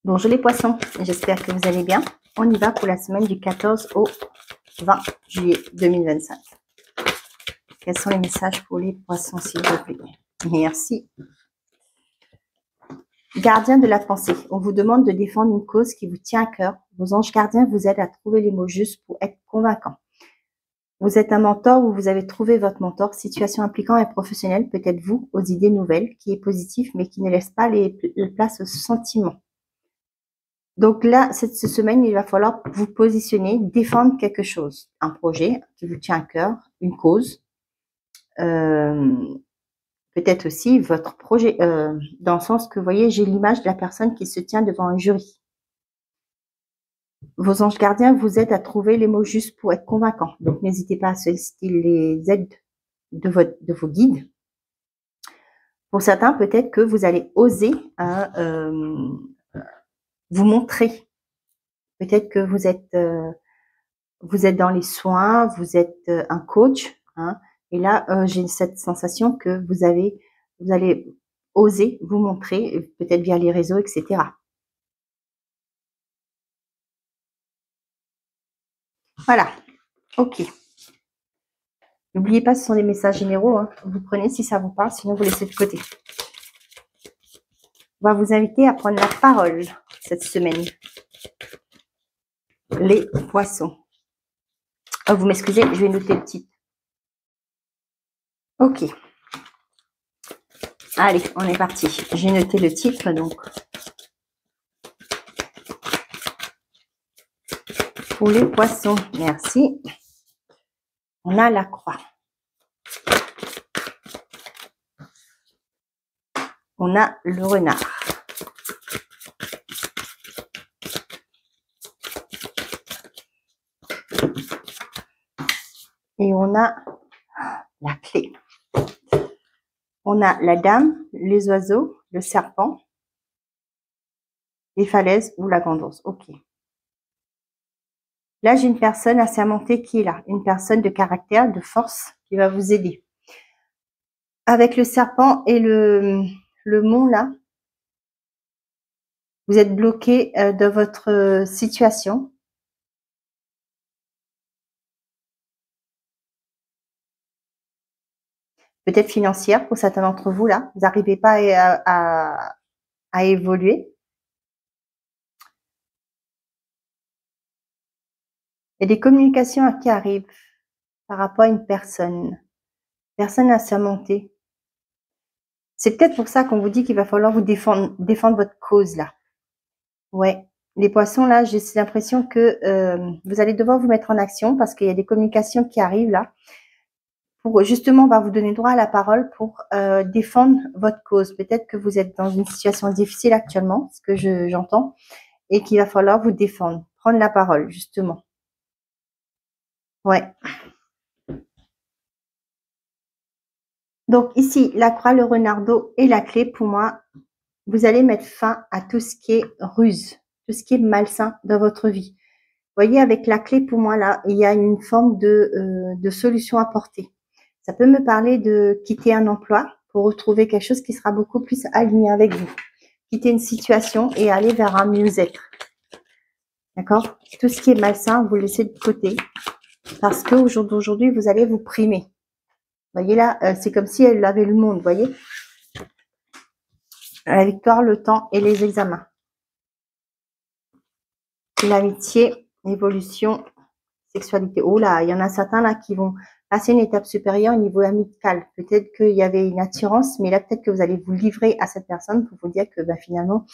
Bonjour les poissons, j'espère que vous allez bien. On y va pour la semaine du 14 au 20 juillet 2025. Quels sont les messages pour les poissons, s'il vous plaît? Merci. Gardien de la pensée, on vous demande de défendre une cause qui vous tient à cœur. Vos anges gardiens vous aident à trouver les mots justes pour être convaincant. Vous êtes un mentor ou vous avez trouvé votre mentor. Situation impliquant un professionnel, peut-être vous, aux idées nouvelles, qui est positif mais qui ne laisse pas la place aux sentiments. Donc là, cette semaine, il va falloir vous positionner, défendre quelque chose, un projet qui vous tient à cœur, une cause, peut-être aussi votre projet, dans le sens que, vous voyez, j'ai l'image de la personne qui se tient devant un jury. Vos anges gardiens vous aident à trouver les mots justes pour être convaincants. Donc, n'hésitez pas à solliciter les aides de vos guides. Pour certains, peut-être que vous allez oser vous montrer. Peut-être que vous êtes dans les soins, vous êtes un coach, hein, et là, j'ai cette sensation que vous allez oser vous montrer, peut-être via les réseaux, etc. Voilà, ok. N'oubliez pas, ce sont des messages généraux, hein. Vous prenez si ça vous parle, sinon vous laissez de côté. On va vous inviter à prendre la parole cette semaine. Les poissons. Oh, vous m'excusez, je vais noter le titre. Ok. Allez, on est parti. J'ai noté le titre, donc. Pour les poissons, merci. On a la croix. On a le renard. Et on a la clé. On a la dame, les oiseaux, le serpent, les falaises ou la grande ours. Ok. Là, j'ai une personne assermentée qui est là. Une personne de caractère, de force, qui va vous aider. Avec le serpent et le mont là, vous êtes bloqué dans votre situation. Peut-être financière pour certains d'entre vous là. Vous n'arrivez pas à évoluer. Il y a des communications qui arrivent par rapport à une personne à surmonter. C'est peut-être pour ça qu'on vous dit qu'il va falloir vous défendre votre cause là. Ouais, les poissons là, j'ai l'impression que vous allez devoir vous mettre en action parce qu'il y a des communications qui arrivent là. Pour justement, on va vous donner droit à la parole pour défendre votre cause. Peut-être que vous êtes dans une situation difficile actuellement, ce que j'entends, et qu'il va falloir vous défendre, prendre la parole justement. Ouais. Donc ici, la croix, le renardeau et la clé, pour moi, vous allez mettre fin à tout ce qui est ruse, tout ce qui est malsain dans votre vie. Vous voyez, avec la clé, pour moi, là, il y a une forme de solution apportée. Ça peut me parler de quitter un emploi pour retrouver quelque chose qui sera beaucoup plus aligné avec vous. Quitter une situation et aller vers un mieux-être. D'accord? Tout ce qui est malsain, vous laissez de côté. Parce qu'au jour d'aujourd'hui, vous allez vous primer. Vous voyez là, c'est comme si elle avait le monde, vous voyez? La victoire, le temps et les examens. L'amitié, l'évolution, sexualité. Oh là, il y en a certains là qui vont passer une étape supérieure au niveau amical. Peut-être qu'il y avait une attirance, mais là peut-être que vous allez vous livrer à cette personne pour vous dire que finalement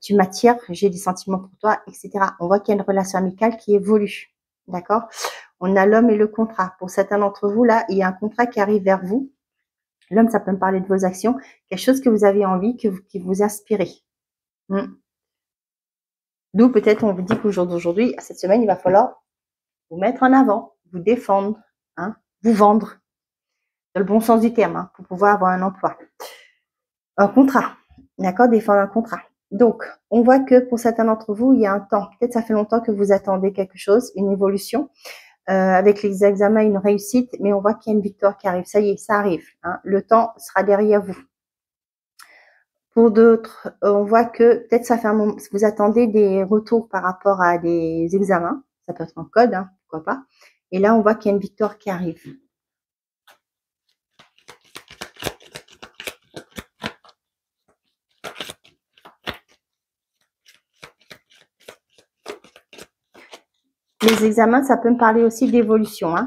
tu m'attires, j'ai des sentiments pour toi, etc. On voit qu'il y a une relation amicale qui évolue. D'accord? On a l'homme et le contrat. Pour certains d'entre vous là, il y a un contrat qui arrive vers vous. L'homme, ça peut me parler de vos actions, quelque chose que vous avez envie, qui vous inspirez. D'où peut-être on vous dit qu'au jour d'aujourd'hui, cette semaine, il va falloir vous mettre en avant, vous défendre, hein, vous vendre, dans le bon sens du terme, hein, pour pouvoir avoir un emploi. Un contrat, d'accord, défendre un contrat. Donc, on voit que pour certains d'entre vous, il y a un temps. Peut-être ça fait longtemps que vous attendez quelque chose, une évolution, avec les examens, une réussite, mais on voit qu'il y a une victoire qui arrive. Ça y est, ça arrive. Hein, le temps sera derrière vous. Pour d'autres, on voit que peut-être ça fait un moment, vous attendez des retours par rapport à des examens. Ça peut être en code, hein, pourquoi pas. Et là, on voit qu'il y a une victoire qui arrive. Les examens, ça peut me parler aussi d'évolution. Hein.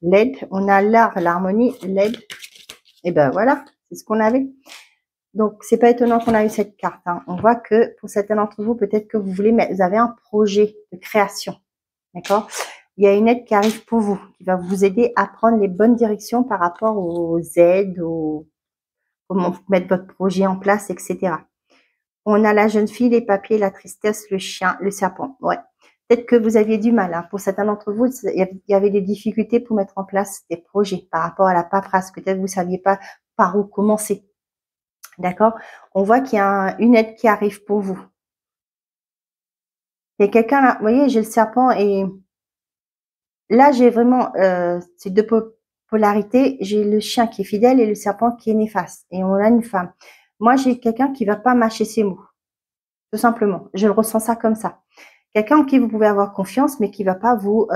L'aide, on a l'art, l'harmonie, l'aide. Et ben voilà, c'est ce qu'on avait. Donc, c'est pas étonnant qu'on a eu cette carte. Hein. On voit que pour certains d'entre vous, peut-être que vous voulez, mais vous avez un projet de création. D'accord? Il y a une aide qui arrive pour vous, qui va vous aider à prendre les bonnes directions par rapport aux aides, comment mettre votre projet en place, etc. On a la jeune fille, les papiers, la tristesse, le chien, le serpent. Ouais. Peut-être que vous aviez du mal. Hein. Pour certains d'entre vous, il y avait des difficultés pour mettre en place des projets par rapport à la paperasse. Peut-être que vous ne saviez pas par où commencer. D'accord? On voit qu'il y a une aide qui arrive pour vous. Il y a quelqu'un là, vous voyez, j'ai le serpent et là, j'ai vraiment ces deux polarités. J'ai le chien qui est fidèle et le serpent qui est néfaste. Et on a une femme. Moi, j'ai quelqu'un qui va pas mâcher ses mots. Tout simplement. Je le ressens ça comme ça. Quelqu'un en qui vous pouvez avoir confiance, mais qui va pas vous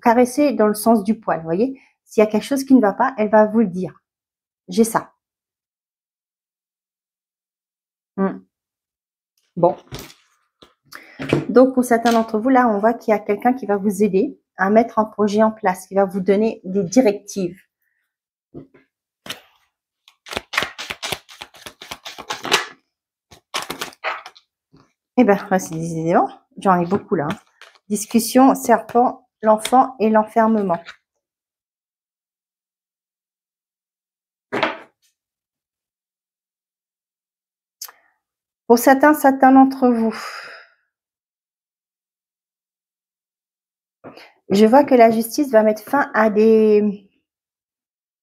caresser dans le sens du poil. Vous voyez, s'il y a quelque chose qui ne va pas, elle va vous le dire. J'ai ça. Bon. Donc, pour certains d'entre vous, là, on voit qu'il y a quelqu'un qui va vous aider à mettre un projet en place, qui va vous donner des directives. Eh bien, c'est des éléments. J'en ai beaucoup là. Hein. Discussion, serpent, l'enfant et l'enfermement. Pour certains d'entre vous, je vois que la justice va mettre fin à des...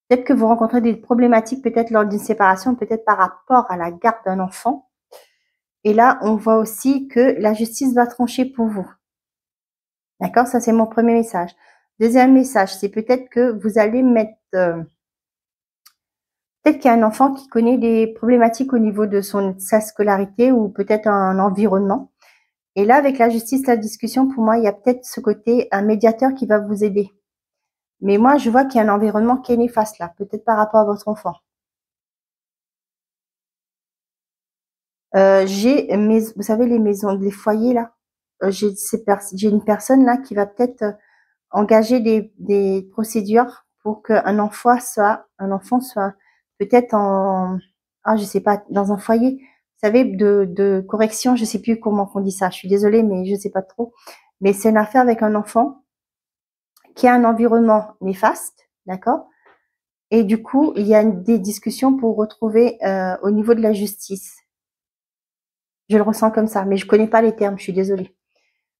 Peut-être que vous rencontrez des problématiques, peut-être lors d'une séparation, peut-être par rapport à la garde d'un enfant. Et là, on voit aussi que la justice va trancher pour vous. D'accord? Ça, c'est mon premier message. Deuxième message, c'est peut-être que vous allez mettre... peut-être qu'il y a un enfant qui connaît des problématiques au niveau de sa scolarité ou peut-être un environnement. Et là, avec la justice, la discussion, pour moi, il y a peut-être ce côté, un médiateur qui va vous aider. Mais moi, je vois qu'il y a un environnement qui est néfaste là, peut-être par rapport à votre enfant. Vous savez, les maisons, les foyers là, j'ai une personne là qui va peut-être engager des procédures pour qu'un enfant soit peut-être je sais pas, dans un foyer, vous savez, de correction, je sais plus comment on dit ça, je suis désolée, mais je sais pas trop. Mais c'est une affaire avec un enfant qui a un environnement néfaste, d'accord? Et du coup, il y a des discussions pour retrouver au niveau de la justice. Je le ressens comme ça, mais je connais pas les termes, je suis désolée.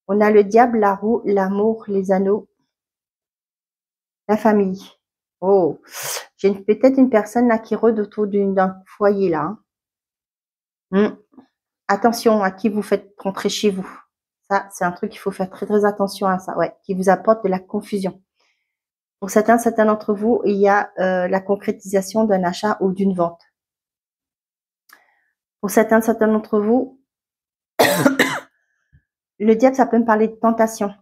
On a le diable, la roue, l'amour, les anneaux, la famille. Oh, j'ai peut-être une personne là qui rôde autour d'un foyer là. Hein. Attention à qui vous faites rentrer chez vous. Ça, c'est un truc qu'il faut faire très très attention à ça, ouais, qui vous apporte de la confusion. Pour certains d'entre vous, il y a la concrétisation d'un achat ou d'une vente. Pour certains d'entre vous, le diable, ça peut me parler de tentation.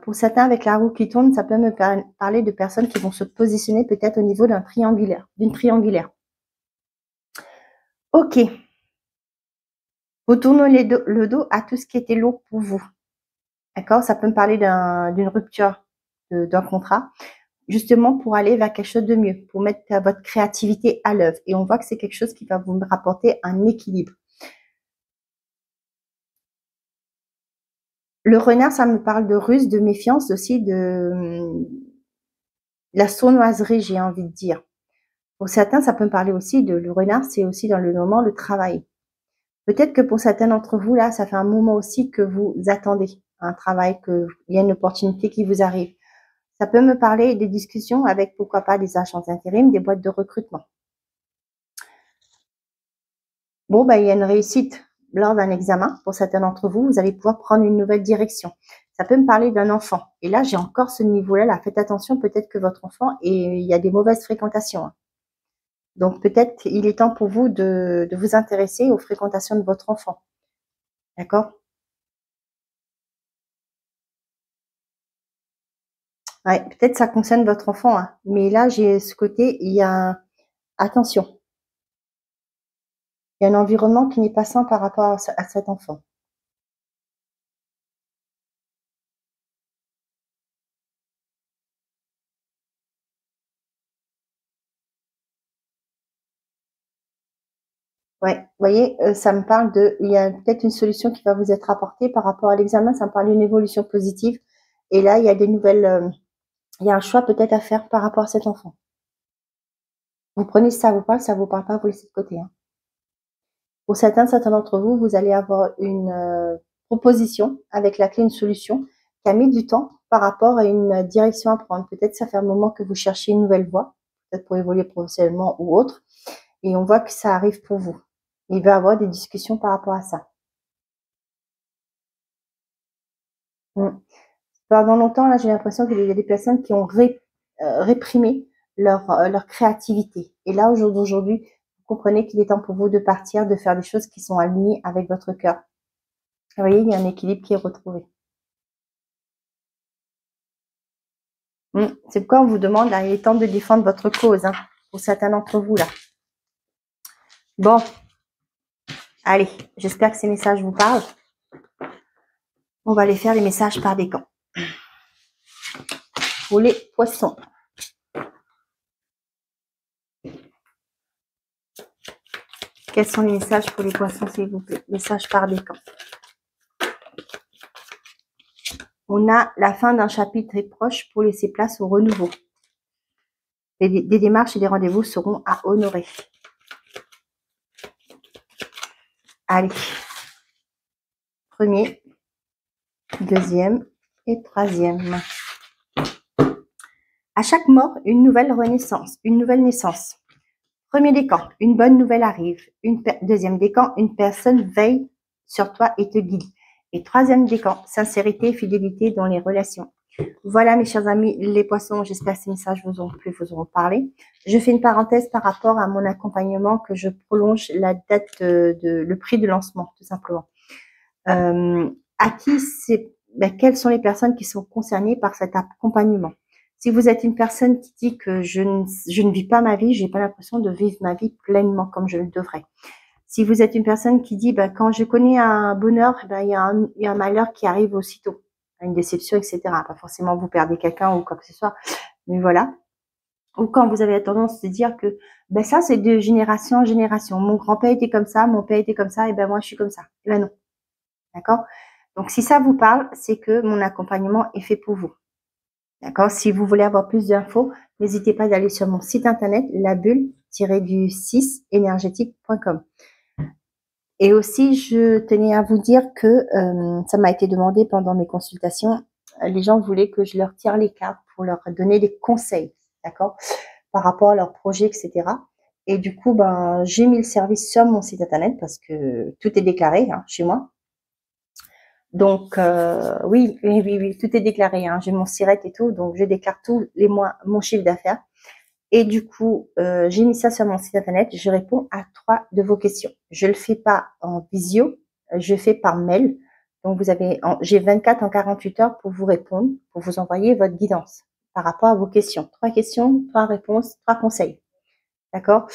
Pour certains, avec la roue qui tourne, ça peut me parler de personnes qui vont se positionner peut-être au niveau d'une triangulaire. Ok. Vous tournez le dos à tout ce qui était lourd pour vous. D'accord? Ça peut me parler d'une rupture d'un contrat, justement pour aller vers quelque chose de mieux, pour mettre votre créativité à l'œuvre. Et on voit que c'est quelque chose qui va vous rapporter un équilibre. Le renard, ça me parle de ruse, de méfiance, aussi de la sournoiserie, j'ai envie de dire. Pour certains, ça peut me parler aussi le renard, c'est aussi dans le moment le travail. Peut-être que pour certains d'entre vous, là, ça fait un moment aussi que vous attendez un travail, qu'il y a une opportunité qui vous arrive. Ça peut me parler des discussions avec, pourquoi pas, des agences d'intérim, des boîtes de recrutement. Bon, il y a une réussite lors d'un examen. Pour certains d'entre vous, vous allez pouvoir prendre une nouvelle direction. Ça peut me parler d'un enfant. Et là, j'ai encore ce niveau-là. Là, faites attention, peut-être que votre enfant, il y a des mauvaises fréquentations. Hein. Donc peut-être il est temps pour vous de vous intéresser aux fréquentations de votre enfant. D'accord? Ouais, peut-être ça concerne votre enfant, hein. Mais là, j'ai ce côté, il y a attention, il y a un environnement qui n'est pas sain par rapport à cet enfant. Ouais, vous voyez, ça me parle il y a peut-être une solution qui va vous être apportée par rapport à l'examen, ça me parle d'une évolution positive. Et là, il y a des nouvelles, il y a un choix peut-être à faire par rapport à cet enfant. Vous prenez si ça vous parle pas, vous laissez de côté, hein. Pour certains d'entre vous, vous allez avoir une proposition avec la clé, une solution qui a mis du temps par rapport à une direction à prendre. Peut-être ça fait un moment que vous cherchez une nouvelle voie, peut-être pour évoluer professionnellement ou autre, et on voit que ça arrive pour vous. Il va y avoir des discussions par rapport à ça. Mm. Pendant longtemps, là, j'ai l'impression qu'il y a des personnes qui ont réprimé leur créativité. Et là, aujourd'hui, vous comprenez qu'il est temps pour vous de partir, de faire des choses qui sont alignées avec votre cœur. Vous voyez, il y a un équilibre qui est retrouvé. C'est pourquoi on vous demande, là, il est temps de défendre votre cause, hein, pour certains d'entre vous, là. Bon, allez, j'espère que ces messages vous parlent. On va aller faire les messages par décan. Pour les poissons. Quels sont les messages pour les poissons, s'il vous plaît? Messages par décan. On a la fin d'un chapitre est proche pour laisser place au renouveau. Des démarches et des rendez-vous seront à honorer. Allez. Premier, deuxième et troisième. À chaque mort, une nouvelle renaissance, une nouvelle naissance. Premier décan, une bonne nouvelle arrive. Deuxième décan, une personne veille sur toi et te guide. Et troisième décan, sincérité et fidélité dans les relations. Voilà mes chers amis, les poissons, j'espère que ces messages vous ont plu, vous auront parlé. Je fais une parenthèse par rapport à mon accompagnement que je prolonge la date le prix de lancement, tout simplement. À qui quelles sont les personnes qui sont concernées par cet accompagnement? Si vous êtes une personne qui dit que je ne vis pas ma vie, j'ai pas l'impression de vivre ma vie pleinement comme je le devrais. Si vous êtes une personne qui dit, quand je connais un bonheur, il y a un malheur qui arrive aussitôt, une déception, etc. Pas forcément vous perdez quelqu'un ou quoi que ce soit, mais voilà. Ou quand vous avez la tendance de dire que, ça c'est de génération en génération. Mon grand-père était comme ça, mon père était comme ça, et moi je suis comme ça. Et non. D'accord? Donc, si ça vous parle, c'est que mon accompagnement est fait pour vous. D'accord? Si vous voulez avoir plus d'infos, n'hésitez pas d'aller sur mon site internet, labulle-du6énergétique.com. Et aussi, je tenais à vous dire que ça m'a été demandé pendant mes consultations. Les gens voulaient que je leur tire les cartes pour leur donner des conseils, d'accord? Par rapport à leurs projets, etc. Et du coup, j'ai mis le service sur mon site internet parce que tout est déclaré, hein, chez moi. Donc, oui, tout est déclaré, hein. J'ai mon SIRET et tout, donc je déclare tous les mois mon chiffre d'affaires. Et du coup, j'ai mis ça sur mon site internet. Je réponds à 3 de vos questions. Je le fais pas en visio, je fais par mail. Donc, j'ai 24 en 48 heures pour vous répondre, pour vous envoyer votre guidance par rapport à vos questions. 3 questions, 3 réponses, 3 conseils. D'accord?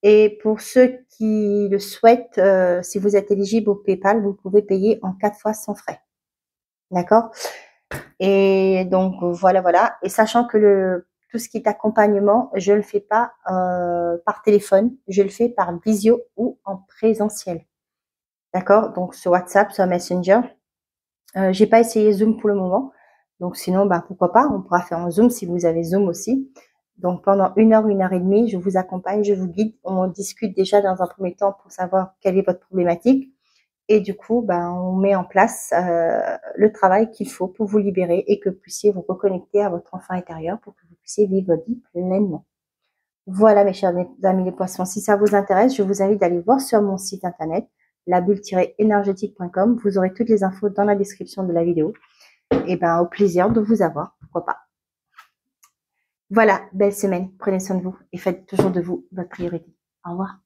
Et pour ceux qui le souhaitent, si vous êtes éligible au PayPal, vous pouvez payer en 4 fois sans frais. D'accord? Et donc, voilà. Et sachant que tout ce qui est accompagnement, je le fais pas par téléphone, je le fais par visio ou en présentiel. D'accord? Donc, sur WhatsApp, sur Messenger. J'ai pas essayé Zoom pour le moment. Donc, sinon, pourquoi pas? On pourra faire en Zoom si vous avez Zoom aussi. Donc, pendant 1 heure et demie, je vous accompagne, je vous guide. On discute déjà dans un premier temps pour savoir quelle est votre problématique. Et du coup, on met en place le travail qu'il faut pour vous libérer et que vous puissiez vous reconnecter à votre enfant intérieur pour que vous puissiez vivre votre vie pleinement. Voilà mes chers amis les poissons, si ça vous intéresse, je vous invite d'aller voir sur mon site internet labulle-énergétique.com. Vous aurez toutes les infos dans la description de la vidéo. Et au plaisir de vous avoir, pourquoi pas. Voilà, belle semaine. Prenez soin de vous et faites toujours de vous votre priorité. Au revoir.